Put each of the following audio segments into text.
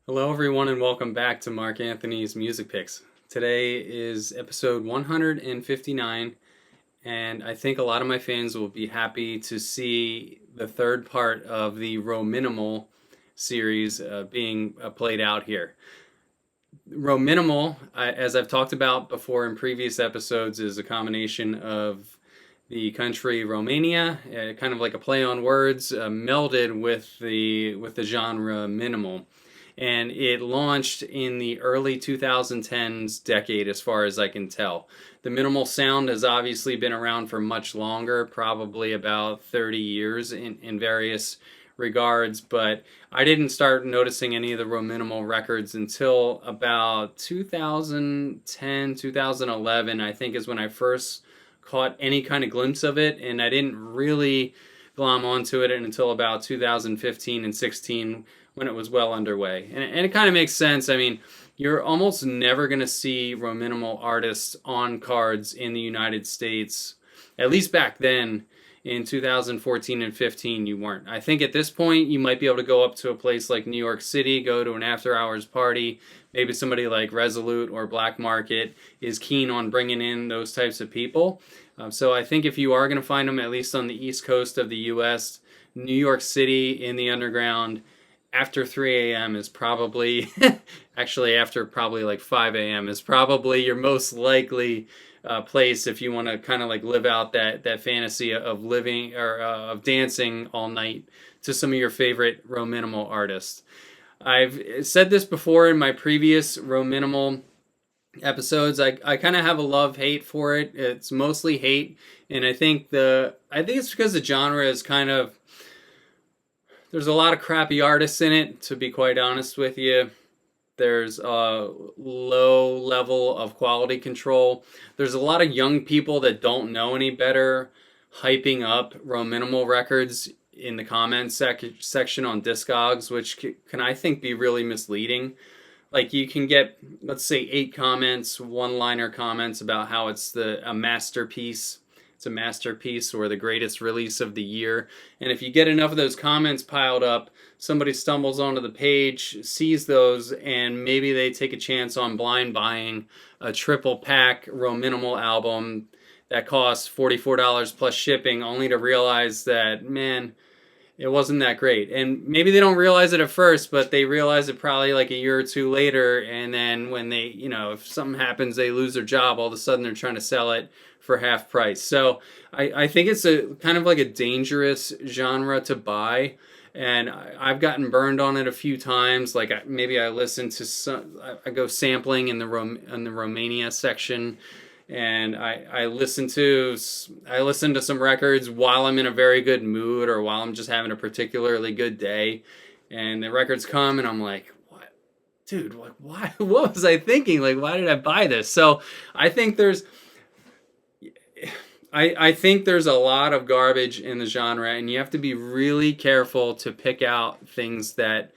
Hello, everyone, and welcome back to Mark Anthony's Music Picks. Today is episode 159, and I think a lot of my fans will be happy to see the third part of the Rominimal series being played out here. Rominimal, as I've talked about before in previous episodes, is a combination of the country Romania, kind of like a play on words, melded with the genre minimal, and it launched in the early 2010s decade as far as I can tell. The minimal sound has obviously been around for much longer, probably about 30 years in various regards, but I didn't start noticing any of the Rominimal records until about 2010, 2011, I think is when I first caught any kind of glimpse of it, and I didn't really glom onto it until about 2015 and 16 when it was well underway. And it kind of makes sense. I mean, you're almost never going to see Rominimal artists on cards in the United States, at least back then. In 2014 and 15, you weren't. I think at this point, you might be able to go up to a place like New York City, go to an after-hours party. Maybe somebody like Resolute or Black Market is keen on bringing in those types of people. So I think if you are going to find them, at least on the East Coast of the U.S., New York City in the underground, after 3 a.m. is probably, actually after probably like 5 a.m. is probably your most likely place if you want to kind of like live out that fantasy of living or of dancing all night to some of your favorite Rominimal artists. I've said this before in my previous Rominimal episodes. I kind of have a love-hate for it. It's mostly hate, and I think it's because the genre is kind of, there's a lot of crappy artists in it, to be quite honest with you. There's a low level of quality control. There's a lot of young people that don't know any better hyping up Rominimal records in the comments section on Discogs, which can, I think, be really misleading. Like, you can get, let's say, 8 comments, one-liner comments about how it's a masterpiece. It's a masterpiece or the greatest release of the year. And if you get enough of those comments piled up, somebody stumbles onto the page, sees those, and maybe they take a chance on blind buying a triple pack Rominimal album that costs $44 plus shipping, only to realize that, man, it wasn't that great. And maybe they don't realize it at first, but they realize it probably like a year or two later. And then when they, if something happens, they lose their job, all of a sudden they're trying to sell it for half price. So I think it's a kind of like a dangerous genre to buy. And I've gotten burned on it a few times. Like maybe I listen to I go sampling in the Romania section, and I listen to some records while I'm in a very good mood or while I'm just having a particularly good day, and the records come and I'm like, what, dude? Like, why? What was I thinking? Like, why did I buy this? So I think there's a lot of garbage in the genre, and you have to be really careful to pick out things that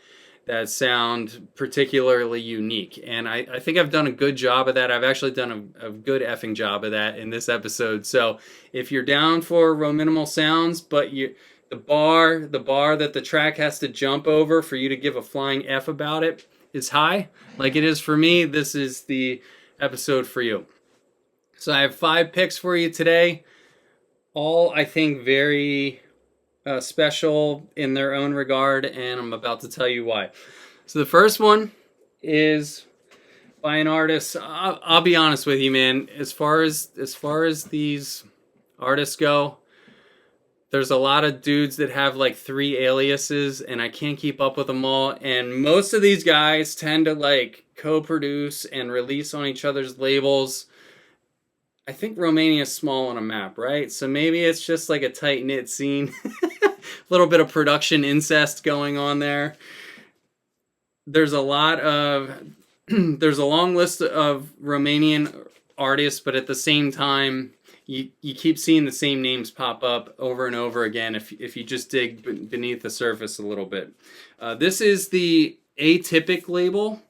sound particularly unique. And I think I've done a good job of that. I've actually done a good effing job of that in this episode. So if you're down for Rominimal sounds, but the bar that the track has to jump over for you to give a flying F about it is high, like it is for me, this is the episode for you. So I have 5 picks for you today, all I think very special in their own regard, and I'm about to tell you why. So the first one is by an artist. I'll be honest with you, man. As far as these artists go, there's a lot of dudes that have like 3 aliases, and I can't keep up with them all. And most of these guys tend to like co-produce and release on each other's labels. I think Romania's small on a map, right? So maybe it's just like a tight-knit scene. A little bit of production incest going on there. There's a long list of Romanian artists, but at the same time, you keep seeing the same names pop up over and over again if you just dig beneath the surface a little bit. This is the Atipic label.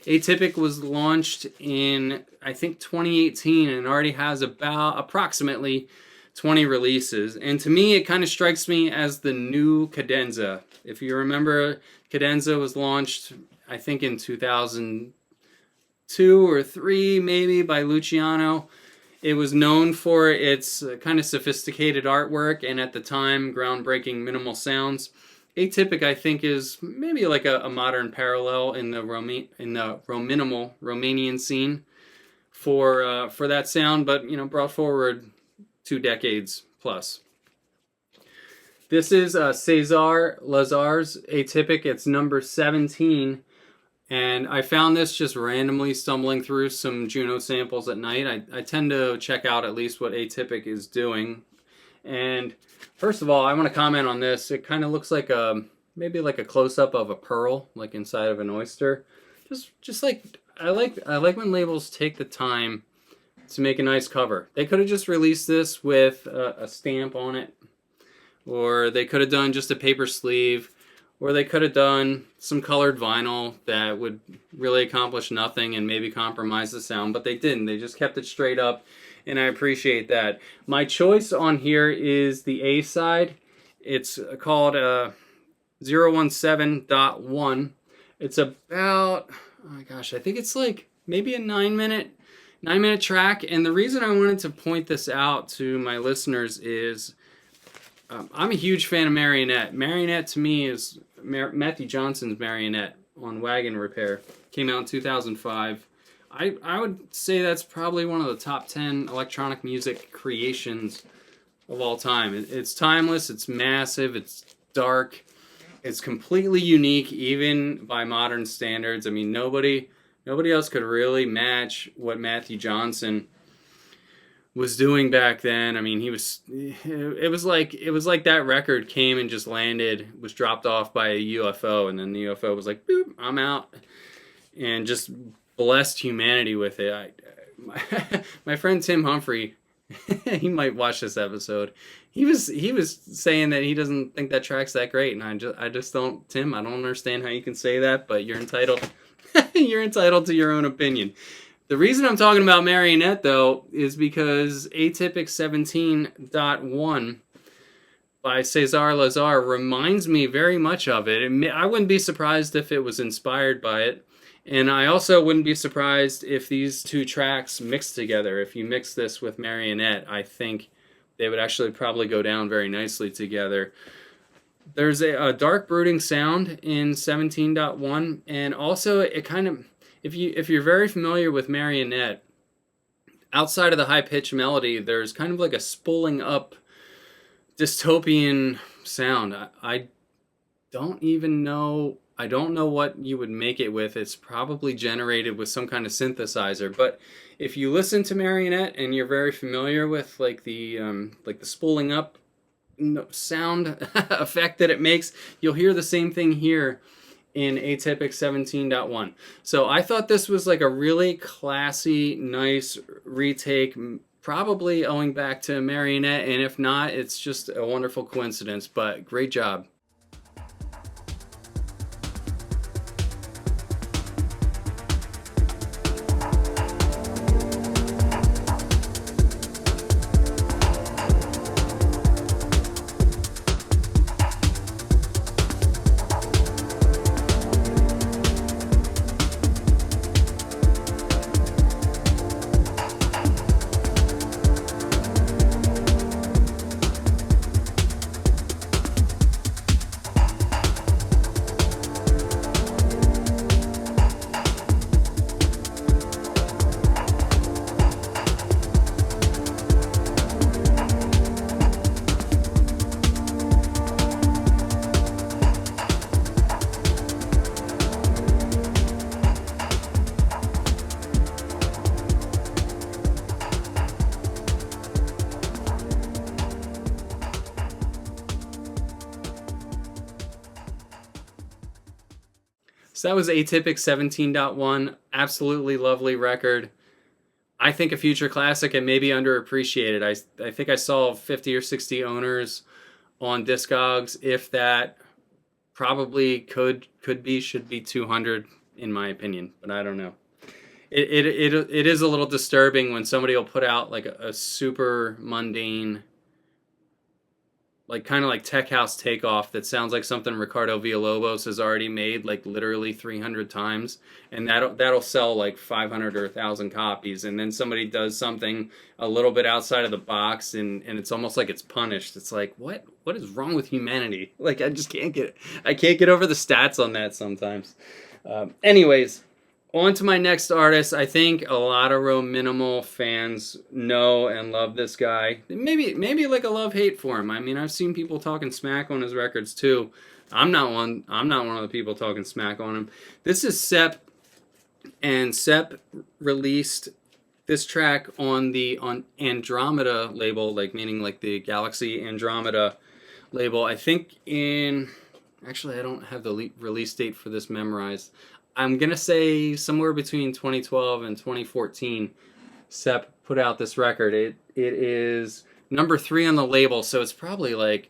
Atipic was launched in, I think, 2018, and already has about approximately 20 releases. And to me, it kind of strikes me as the new Cadenza. If you remember, Cadenza was launched, I think in 2002 or 3 maybe, by Luciano. It was known for its kind of sophisticated artwork and at the time groundbreaking minimal sounds. Atipic, I think, is maybe like a modern parallel in the Rominimal Romanian scene for that sound, but brought forward 2 decades plus. This is Cezar Lazar's Atipic. It's number 17. And I found this just randomly stumbling through some Juno samples at night. I tend to check out at least what Atipic is doing. And first of all, I want to comment on this. It kind of looks like maybe like a close-up of a pearl, like inside of an oyster. Just like I like when labels take the time to make a nice cover. They could have just released this with a stamp on it, or they could have done just a paper sleeve, or they could have done some colored vinyl that would really accomplish nothing and maybe compromise the sound, but they didn't. They just kept it straight up, and I appreciate that. My choice on here is the A side. It's called 017.1. It's about, oh my gosh, I think it's like maybe a 9-minute track, and the reason I wanted to point this out to my listeners is I'm a huge fan of Marionette. Marionette to me is Matthew Johnson's Marionette on Wagon Repair. Came out in 2005. I would say that's probably one of the top 10 electronic music creations of all time. It's timeless, it's massive, it's dark, it's completely unique even by modern standards. I mean, nobody else could really match what Matthew Johnson was doing back then. I mean, it was like that record came and just landed, was dropped off by a UFO, and then the UFO was like, boop, I'm out, and just blessed humanity with it. My friend Tim Humphrey, he might watch this episode. He was saying that he doesn't think that track's that great, and I just don't, Tim, I don't understand how you can say that, but you're entitled you're entitled to your own opinion. The reason I'm talking about Marionette, though, is because Atipic 17.1 by Cezar Lazar reminds me very much of it. I wouldn't be surprised if it was inspired by it. And I also wouldn't be surprised if these two tracks mixed together. If you mix this with Marionette, I think they would actually probably go down very nicely together. There's a dark brooding sound in 17.1, and also it kind of, if you're very familiar with Marionette, outside of the high-pitched melody, there's kind of like a spooling up dystopian sound. I don't know what you would make it with. It's probably generated with some kind of synthesizer. But if you listen to Marionette and you're very familiar with like the spooling up sound effect that it makes, you'll hear the same thing here in Atipic 17.1. So I thought this was like a really classy, nice retake, probably owing back to Marionette, and if not, it's just a wonderful coincidence, but great job. So that was Atipic 17.1. Absolutely lovely record. I think a future classic and maybe underappreciated. I think I saw 50 or 60 owners on Discogs. If that, probably should be 200 in my opinion, but I don't know. It is a little disturbing when somebody will put out like a super mundane like kind of like tech house takeoff that sounds like something Ricardo Villalobos has already made like literally 300 times, and that'll sell like 500 or 1,000 copies, and then somebody does something a little bit outside of the box, and it's almost like it's punished. It's like, what is wrong with humanity? Like, I can't get over the stats on that sometimes. Anyways, on to my next artist. I think a lot of Rominimal fans know and love this guy. Maybe like a love-hate for him. I mean, I've seen people talking smack on his records too. I'm not one of the people talking smack on him. This is Sepp, and Sepp released this track on Andromeda label, like meaning like the Galaxy Andromeda label. I think actually I don't have the release date for this memorized. I'm going to say somewhere between 2012 and 2014, Sepp put out this record. It is number 3 on the label, so it's probably like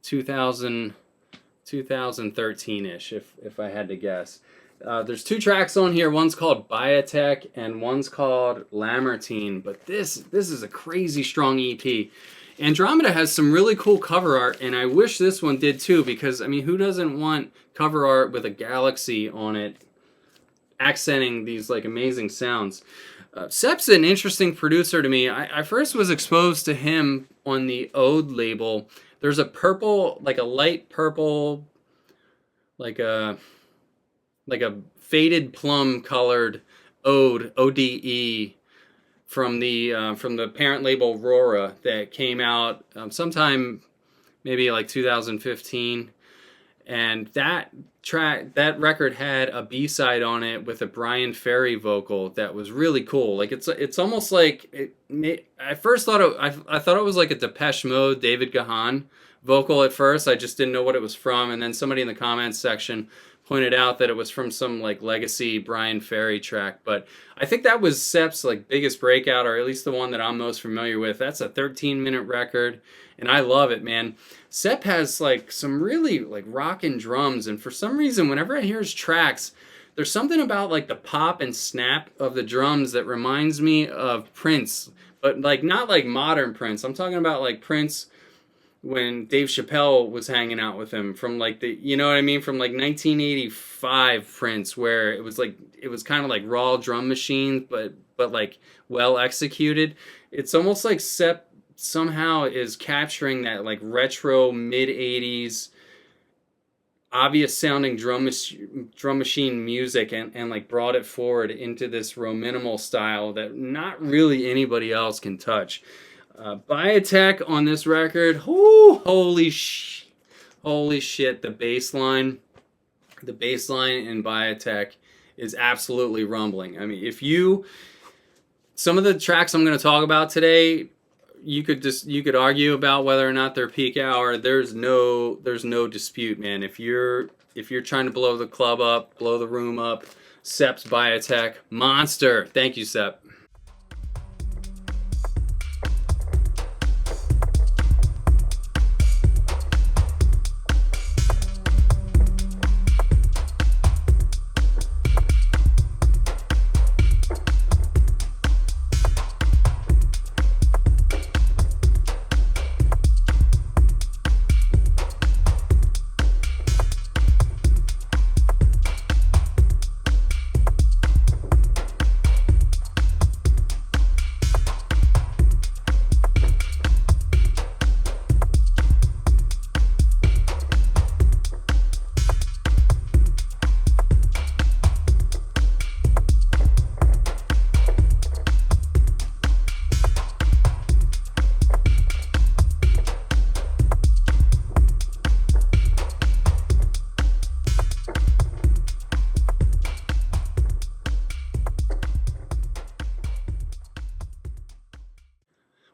2013-ish, if I had to guess. There's 2 tracks on here. One's called Biotech and one's called Lamartine, but this is a crazy strong EP. Andromeda has some really cool cover art, and I wish this one did too, because, I mean, who doesn't want cover art with a galaxy on it, accenting these like amazing sounds? Sepp's an interesting producer to me. I first was exposed to him on the Ode label. There's a purple, like a light purple, like a faded plum colored ODE from the parent label Aurora that came out sometime maybe like 2015. And that record had a B-side on it with a Brian Ferry vocal that was really cool. Like it's almost like I first thought I thought it was like a Depeche Mode David Gahan vocal at first. I just didn't know what it was from, and then somebody in the comments section pointed out that it was from some like legacy Brian Ferry track. But I think that was Sepp's like biggest breakout, or at least the one that I'm most familiar with. That's a 13-minute record, and I love it, man. Sepp has like some really like rockin' drums, and for some reason whenever I hear his tracks, there's something about like the pop and snap of the drums that reminds me of Prince, but like not like modern Prince. I'm talking about like Prince when Dave Chappelle was hanging out with him, from like the, you know what I mean, from like 1985 Prince, where it was kind of like raw drum machines, but like well executed. It's almost like Sepp somehow is capturing that like retro mid-80s obvious sounding drum machine music and like brought it forward into this Rominimal style that not really anybody else can touch. Biotech on this record, holy shit, the bass line in Biotech is absolutely rumbling. I mean, some of the tracks I'm going to talk about today, you could argue about whether or not they're peak hour. There's no dispute, man. If you're trying to blow the club up, blow the room up, Sepp's Biotech, monster. Thank you, Sepp.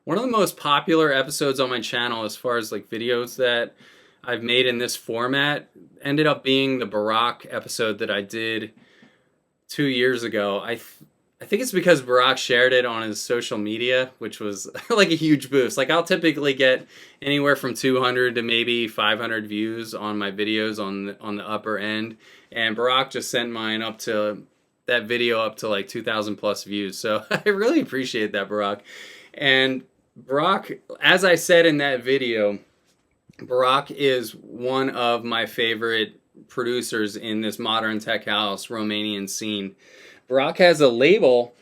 One of the most popular episodes on my channel, as far as like videos that I've made in this format, ended up being the Barac episode that I did 2 years ago. I think it's because Barac shared it on his social media, which was like a huge boost. Like I'll typically get anywhere from 200 to maybe 500 views on my videos on the upper end, and Barac just sent that video up to like 2,000 plus views. So I really appreciate that, Barac. And Barac, as I said in that video, Barac is one of my favorite producers in this modern tech house Romanian scene. Barac has a label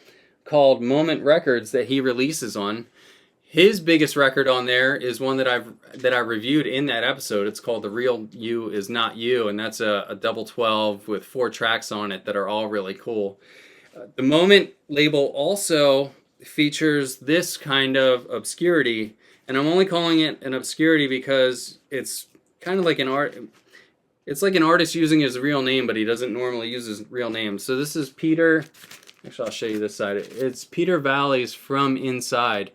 called Moment Records that he releases on. His biggest record on there is one that I reviewed in that episode. It's called The Real You Is Not You, and that's a double 12 with 4 tracks on it that are all really cool. The Moment label also features this kind of obscurity, and I'm only calling it an obscurity because it's kind of like an art. It's like an artist using his real name, but he doesn't normally use his real name. So this is Peter. Actually, I'll show you this side. It's Petre Vali's From Inside.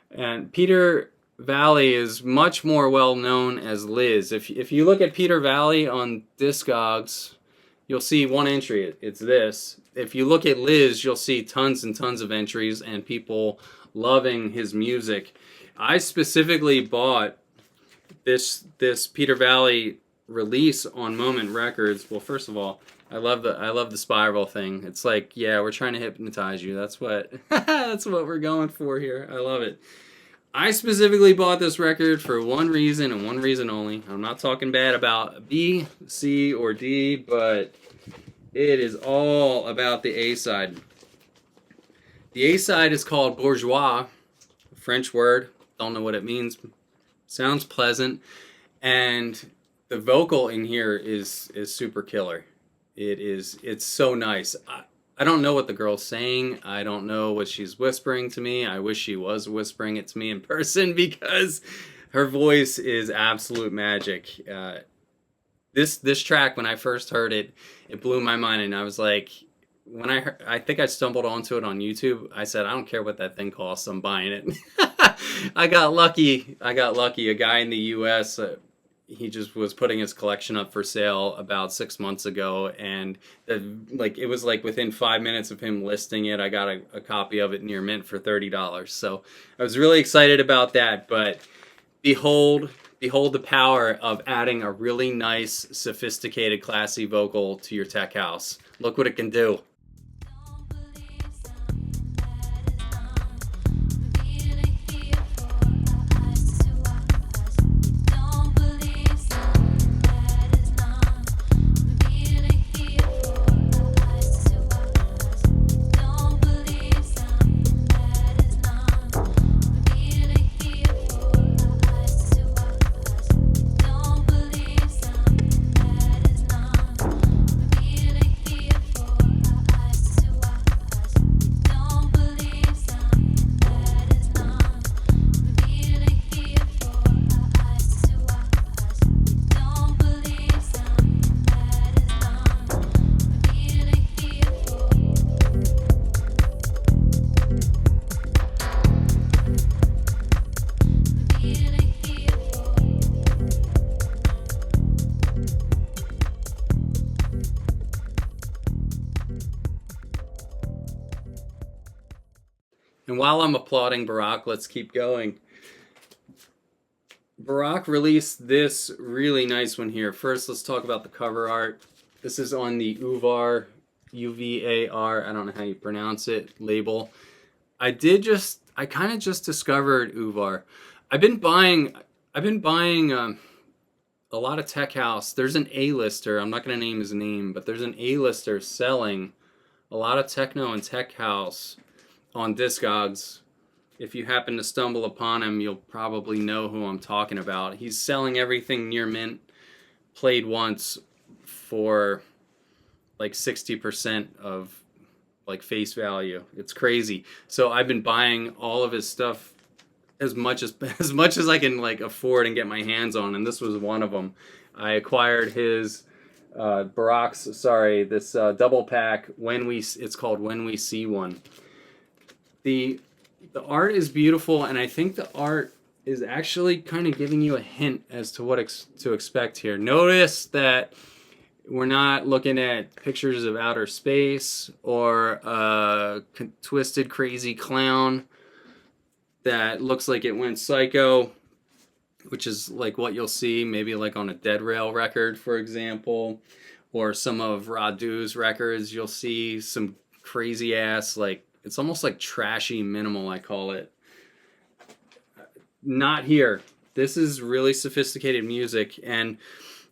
And Petre Vali is much more well known as Liz. If you look at Petre Vali on Discogs, you'll see one entry. It's this. If you look at Liz, you'll see tons and tons of entries and people loving his music. I specifically bought this Petre Vali release on Moment Records. Well, first of all, I love the spiral thing. It's like, yeah, we're trying to hypnotize you. That's what that's what we're going for here. I love it. I specifically bought this record for one reason and one reason only. I'm not talking bad about B, C, or D, but it is all about the A side. The A side is called Bourgeois, a French word. Don't know what it means. Sounds pleasant, and the vocal in here is super killer. It's so nice. I don't know what the girl's saying. I don't know what she's whispering to me. I wish she was whispering it to me in person because her voice is absolute magic. This track, when I first heard it, it blew my mind, and I was like, I think I stumbled onto it on YouTube. I said, I don't care what that thing costs. I'm buying it. I got lucky. A guy in the U.S. He just was putting his collection up for sale about 6 months ago, and it was like within 5 minutes of him listing it, I got a copy of it near mint for $30. So I was really excited about that. But behold the power of adding a really nice, sophisticated, classy vocal to your tech house. Look what it can do. And while I'm applauding Barac, let's keep going. Barac released this really nice one here. First, let's talk about the cover art. This is on the Uvar, Uvar, I don't know how you pronounce it, label. I kind of just discovered Uvar. I've been buying a lot of tech house. There's an A-lister, I'm not going to name his name, but there's an A-lister selling a lot of techno and tech house on Discogs. If you happen to stumble upon him, you'll probably know who I'm talking about. He's selling everything near mint, played once, for like 60% of like face value. It's crazy. So I've been buying all of his stuff as much as I can like afford and get my hands on, and this was one of them. I acquired his this double pack it's called When We See One. The art is beautiful, and I think the art is actually kind of giving you a hint as to what to expect here. Notice that we're not looking at pictures of outer space or a twisted, crazy clown that looks like it went psycho, which is like what you'll see maybe like on a Dead Rail record, for example, or some of Radu's records. You'll see some crazy ass, like, it's almost like trashy minimal, I call it. Not here. This is really sophisticated music, and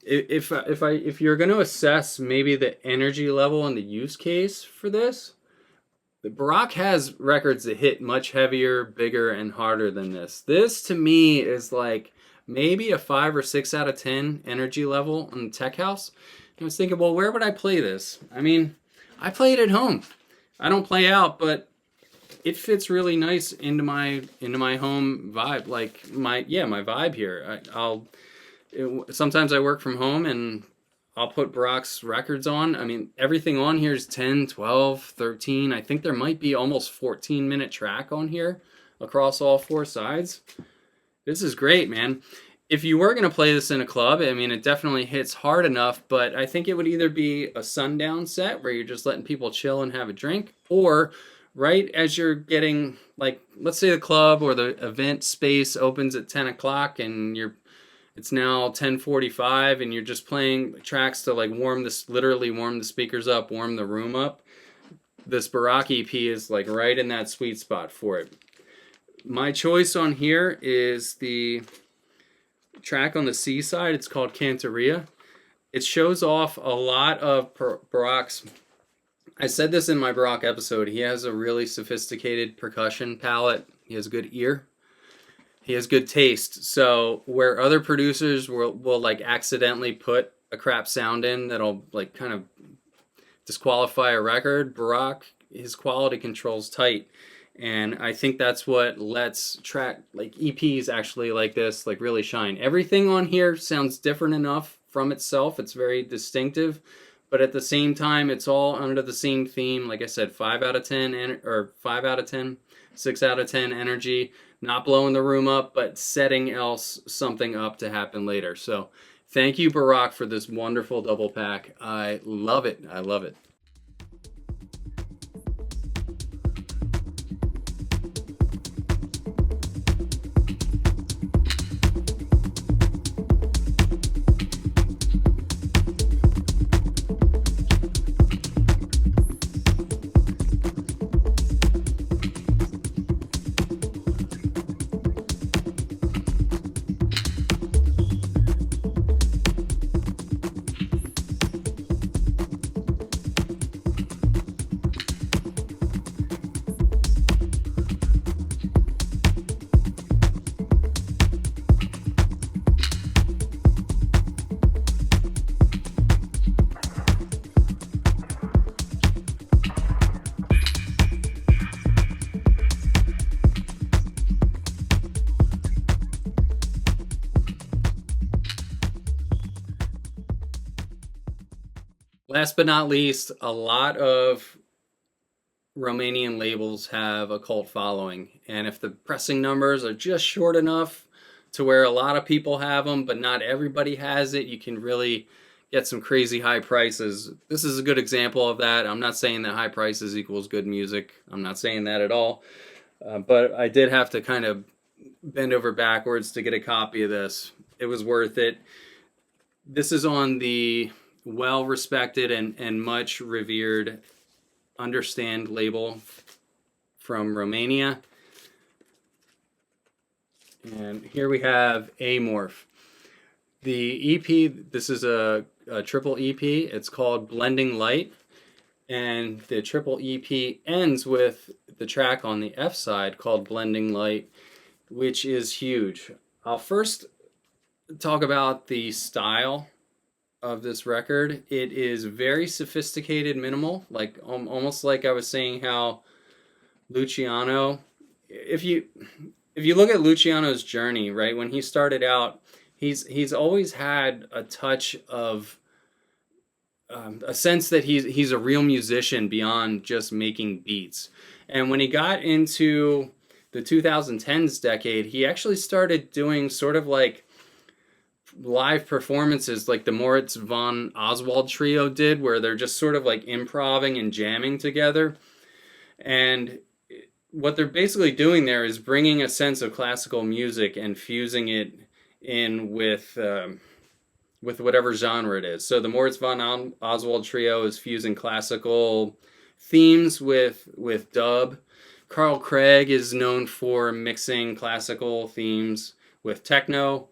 if you're going to assess maybe the energy level and the use case for this, the Barack has records that hit much heavier, bigger, and harder than this. This to me is like maybe a 5 or 6 out of 10 energy level on the tech house. And I was thinking, well, where would I play this? I mean, I play it at home. I don't play out, but it fits really nice into my home vibe, like my vibe here. Sometimes I work from home and I'll put Barac's records on. I mean, everything on here is 10, 12, 13. I think there might be almost 14-minute track on here across all 4 sides. This is great, man. If you were going to play this in a club, I mean, it definitely hits hard enough, but I think it would either be a sundown set where you're just letting people chill and have a drink, or right as you're getting, like, let's say the club or the event space opens at 10 o'clock and it's now 10:45 and you're just playing tracks to like literally warm the speakers up, warm the room up. This Barac EP is like right in that sweet spot for it. My choice on here is the track on the C side. It's called Cantoria. It shows off a lot of Barac's. I said this in my Barac episode. He has a really sophisticated percussion palette. He has a good ear. He has good taste. So where other producers will like accidentally put a crap sound in that'll like kind of disqualify a record, Barac, his quality control's tight. And I think that's what lets track like EPs actually like this like really shine. Everything on here sounds different enough from itself. It's very distinctive, but at the same time, it's all under the same theme. Like I said, 5 out of 10 or 5 out of 10, 6 out of 10 energy, not blowing the room up, but setting something up to happen later. So thank you, Barac, for this wonderful double pack. I love it. I love it. Last but not least, a lot of Romanian labels have a cult following. And if the pressing numbers are just short enough to where a lot of people have them, but not everybody has it, you can really get some crazy high prices. This is a good example of that. I'm not saying that high prices equals good music. I'm not saying that at all. But I did have to kind of bend over backwards to get a copy of this. It was worth it. This is on the well-respected and much revered Understand label from Romania. And here we have Amorf. The EP, this is a triple EP. It's called Blending Light. And the triple EP ends with the track on the F side called Blending Light, which is huge. I'll first talk about the style of this record. It is very sophisticated minimal, like almost like I was saying how Luciano, if you look at Luciano's journey, right, when he started out, he's always had a touch of a sense that he's a real musician beyond just making beats. And when he got into the 2010s decade, he actually started doing sort of like live performances like the Moritz von Oswald trio did, where they're just sort of like improvising and jamming together. And what they're basically doing there is bringing a sense of classical music and fusing it in with whatever genre it is. So the Moritz von Oswald trio is fusing classical themes with dub. Carl Craig is known for mixing classical themes with techno,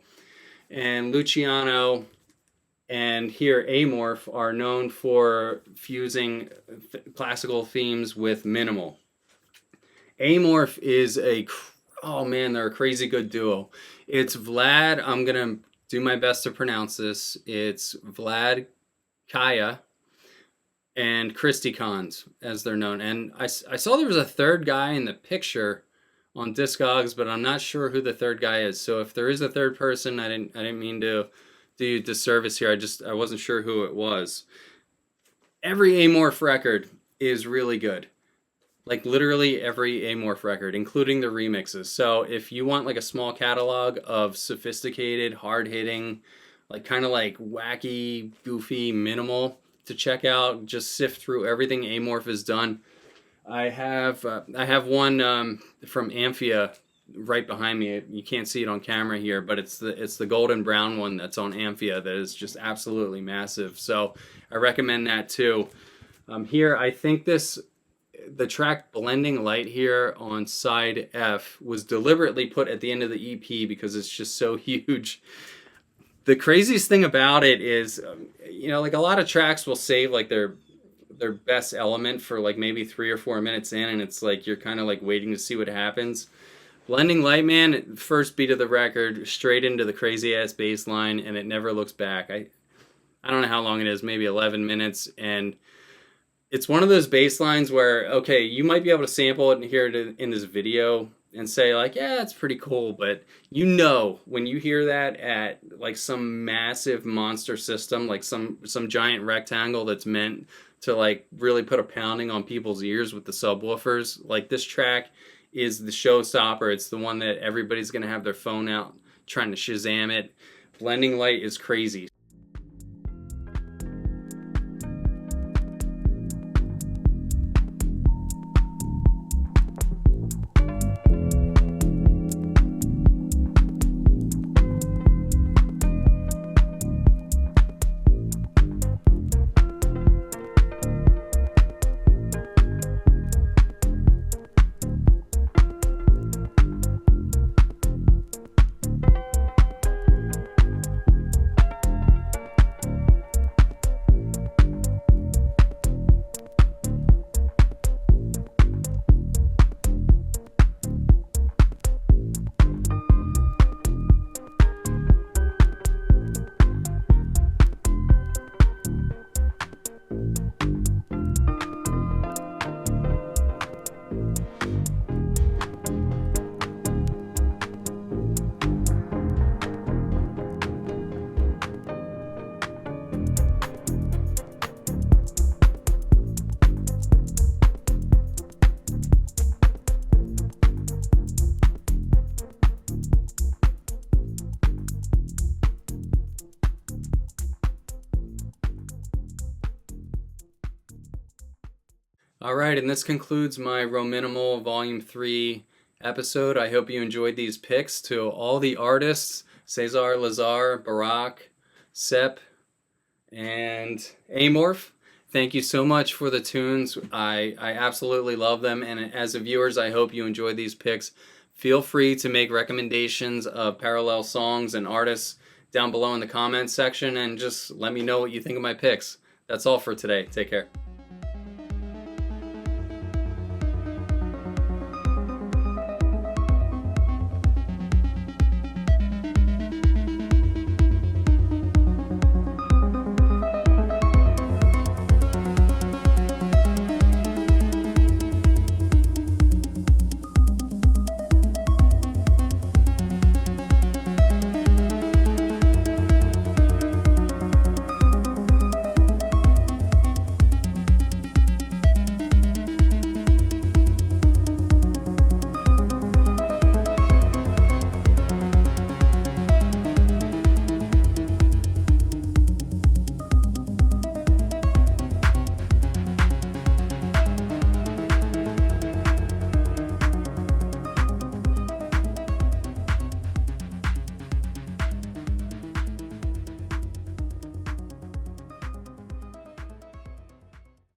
and Luciano and here Amorf are known for fusing classical themes with minimal. Amorf is oh man, they're a crazy good duo. It's Vlad, I'm gonna do my best to pronounce this. It's Vlad Kaya and Christy Cons, as they're known. And I saw there was a third guy in the picture on Discogs, but I'm not sure who the third guy is. So if there is a third person, I didn't mean to do you disservice here. I wasn't sure who it was. Every Amorf record is really good. Like literally every Amorf record, including the remixes. So if you want like a small catalog of sophisticated, hard-hitting, like kind of like wacky, goofy, minimal to check out, just sift through everything Amorf has done. I have one from Amphia right behind me. You can't see it on camera here, but it's the golden brown one that's on Amphia that is just absolutely massive. So I recommend that too. Here, I think the track Blending Light here on side F was deliberately put at the end of the EP because it's just so huge. The craziest thing about it is, like a lot of tracks will save like their best element for like maybe 3 or 4 minutes in, and it's like you're kind of like waiting to see what happens. Blending Light, man, first beat of the record, straight into the crazy ass bass line, and it never looks back. I don't know how long it is, maybe 11 minutes, and it's one of those bass lines where, okay, you might be able to sample it and hear it in this video and say like, yeah, that's pretty cool, but when you hear that at like some massive monster system, like some giant rectangle that's meant to like really put a pounding on people's ears with the subwoofers, like this track is the showstopper. It's the one that everybody's gonna have their phone out trying to Shazam it. Blending Light is crazy. All right, and this concludes my Rominimal Volume 3 episode. I hope you enjoyed these picks. To all the artists, Cezar, Lazar, Barac, Sepp, and Amorf, thank you so much for the tunes. I absolutely love them, and as a viewers, I hope you enjoyed these picks. Feel free to make recommendations of parallel songs and artists down below in the comments section, and just let me know what you think of my picks. That's all for today. Take care.